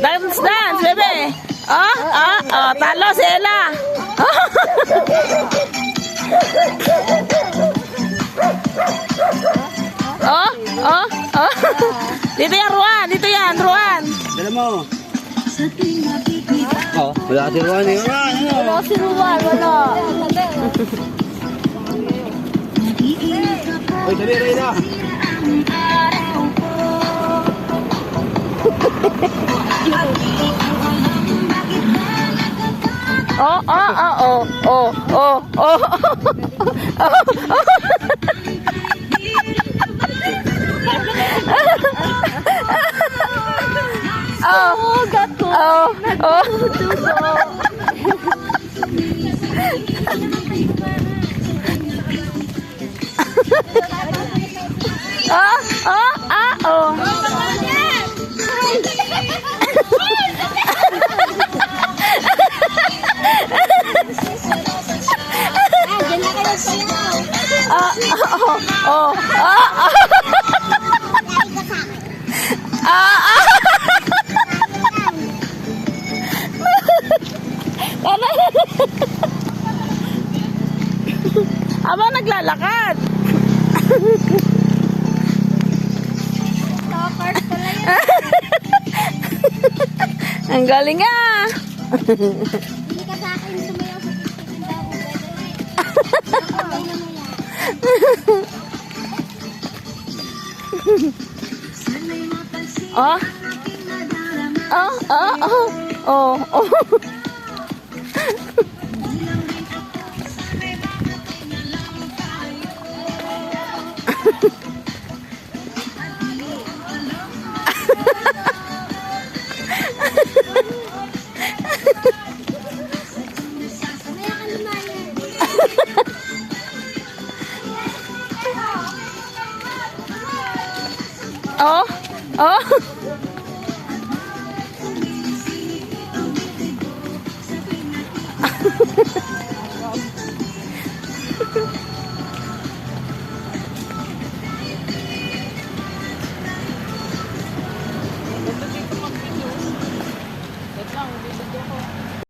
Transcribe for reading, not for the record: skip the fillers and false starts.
Dance, dance, bebe. Talo si Ella. Dito yan, Ruan. Dito yan, Ruan. Dala mo. Wala si Ruan eh. Wala si Ruan, wala. Uy, dali, Reyna. Aba, naglalakad. Ang galing nga. Hindi ka sa akin sumayaw sa Oh.